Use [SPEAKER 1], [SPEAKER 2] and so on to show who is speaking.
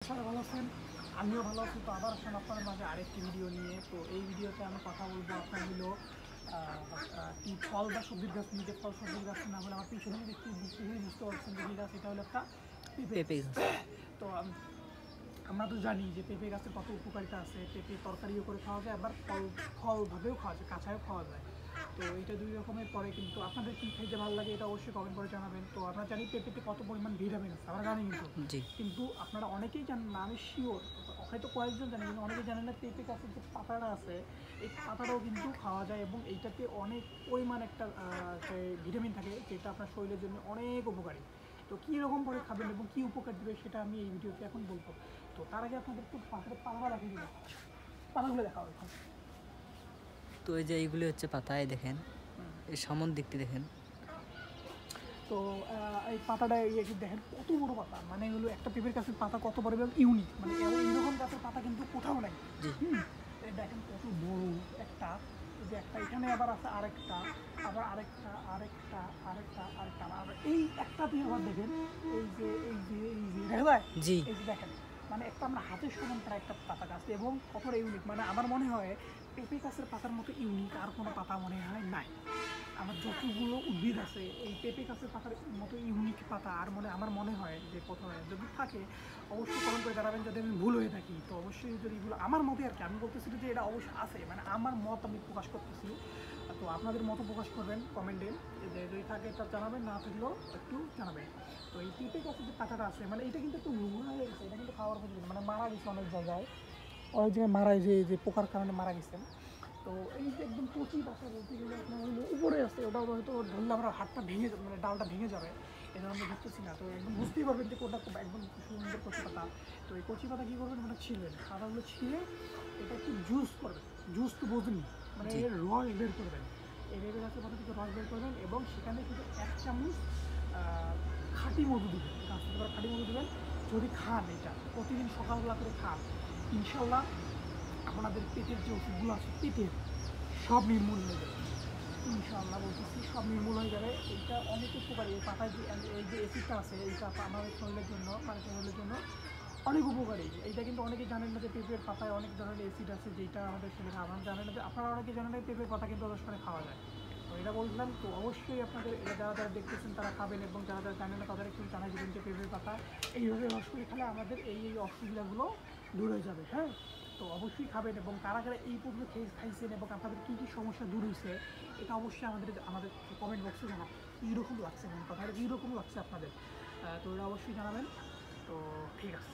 [SPEAKER 1] সবাই ভালো আছেন, আমিও ভালো আছি। তো আবার আসেন আপনাদের মাঝে আরেকটি ভিডিও নিয়ে। তো এই ভিডিওতে আমি কথা বলবো আপনার হলো কি ফল বা সবজির গাছ নিয়ে। ফল সবজির গাছ না হলে আমার পিছনে বুঝতে পারছেন যে গাছ, এটা হলো একটা পেঁপে গাছ। তো আমরা তো জানি যে পেঁপে গাছের কত উপকারিতা আছে। পেঁপে তরকারিও করে খাওয়া যায়, আবার ফলভাবেও খাওয়া যায়, কাঁচাও খাওয়া যায়। তো এটা দুই রকমের পরে, কিন্তু আপনাদের কী খাইতে ভালো লাগে এটা অবশ্যই কমেন্ট করে জানাবেন। তো আমরা জানি পেঁপেতে কত পরিমাণ ভিটামিন আছে, আমরা জানি কিন্তু আপনারা অনেকেই জানেন না, আমি শিওর হয়তো কয়েকজন জানেন, কিন্তু অনেকেই জানেন না পেঁপে গাছের যে পাতাটা আছে এই পাতাটাও কিন্তু খাওয়া যায়, এবং এইটাতে অনেক পরিমাণ একটা ভিটামিন থাকে যেটা আপনার শরীরের জন্য অনেক উপকারী। তো কীরকম করে খাবেন এবং কী উপকার দেবে সেটা আমি এই ভিডিওতে এখন বলবো। তো তার আগে আপনাদের একটু পাতাটা দেখিয়ে দেবো, পাতাগুলো দেখা হবে।
[SPEAKER 2] তো এই যে এইগুলি হচ্ছে পাতায় দেখেন, এই সামন দিকটি দেখেন।
[SPEAKER 1] তো এই পাতাটা দেখেন কত বড় পাতা, মানে এগুলো একটা পেঁপের গাছের পাতা কত বড় এবং ইউনিক, মানে এরকম গাছের পাতা কিন্তু কোথাও নাই। দেখেন কত বড় একটা, যে একটা এখানে আবার আছে আরেকটা, আবার আরেকটা আরেকটা আরেকটা আরেকটা, আর এই একটাতে আবার দেখেন এই যে দেখা যায়, এই যে দেখেন মানে একটা আমরা হাতের সমান প্রায় একটা পাতা গাছ, এবং কতটা ইউনিক। মানে আমার মনে হয় পেঁপে গাছের পাতার মতো ইউনিক আর কোনো পাতা মনে হয় নাই। আমার যতগুলো উদ্ভিদ আছে এই পেঁপে গাছের পাতার মতো ইউনিক পাতা আর আমার মনে হয় যে কোথাও যদি থাকে অবশ্যই কমেন্ট করে জানাবেন। যদি আমি ভুল হয়ে থাকি তো অবশ্যই, যদি এগুলো আমার মতে আর কি, আমি বলতেছি যে এটা অবশ্যই আছে, মানে আমার মত আমি প্রকাশ করতেছি। তো আপনাদের মতো প্রকাশ করবেন কমেন্টে, যে যদি থাকে তা জানাবেন, না থাকলেও একটু জানাবেন। তো এই পেঁপে গাছের যে পাতাটা আছে, মানে এটা কিন্তু একটু নোংরা হয়ে গেছে, এটা কিন্তু খাওয়ার উপযোগী, মানে মারা গেছে অনেক জায়গায়, মারা যে পোকার কারণে মারা গেছেন। তো এই যে একদম কচি পাতা বলতে গেলে আপনার হলো উপরে আছে, ওটা হয়তো ধরলে আমরা হাতটা ভেঙে যাবে, মানে ডালটা ভেঙে যাবে, এটা আমরা বুঝতেছি না। তো একদম বুঝতেই পারবেন যে কোনটা একদম সুন্দর কচি পাতা। তো এই কচি পাতা কী করবেন, ওটা ছিঁড়বেন, পাতাগুলো ছিঁড়ে এটা একটু জুস করবেন। জুস তো বোঝেনি, মানে এর রস বের করবেন। এই পেঁপে গাছের পাতা থেকে রস বের করবেন, এবং সেখানে শুধু 1 চামচ খাঁটি মধু দেবেন, গাছ থেকে খাঁটি মধু দেবেন। যদি খান এটা প্রতিদিন সকালবেলা করে খান, ইনশাল্লাহ আপনাদের পেটের যে ওষুধগুলো আছে পেটের সব নির্মূল হয়ে যাবে, ইনশাআল্লাহ বলতেছি, সব নির্মূল হয়ে যাবে। এইটা অনেক উপকারী। এই পাতায় যে এই যে অ্যাসিডটা আছে এইটা আমাদের শরীরের জন্য, মানে শরীরের জন্য অনেক উপকারী। এইটা কিন্তু অনেকেই জানেন না যে পেঁপের পাতায় অনেক ধরনের অ্যাসিড আছে যেটা আমাদের শরীরে, আপনারা জানেন না যে, আপনারা অনেকে জানেন না পেঁপের পাতা কিন্তু অনেক সময় খাওয়া যায়। তো এটা বলছিলাম। তো অবশ্যই আপনাদের এটা যারা দেখতেছেন তারা খাবেন, এবং যারা জানেন না তাদের একটু জানাই দেবেন যে পেঁপের পাতা এইভাবে রস করে খেলে আমাদের এই অসুবিধাগুলো দূর হয়ে যাবে। হ্যাঁ, তো অবশ্যই খাবেন, এবং কারা এই পর্যন্ত খাইছেন এবং আপনাদের কী কী সমস্যা দূর হয়েছে এটা অবশ্যই আমাদের কমেন্ট বক্সে জানাবেন। কীরকম লাগছে, কথাটা কীরকম লাগছে আপনাদের, তো এটা অবশ্যই জানাবেন। তো ঠিক আছে।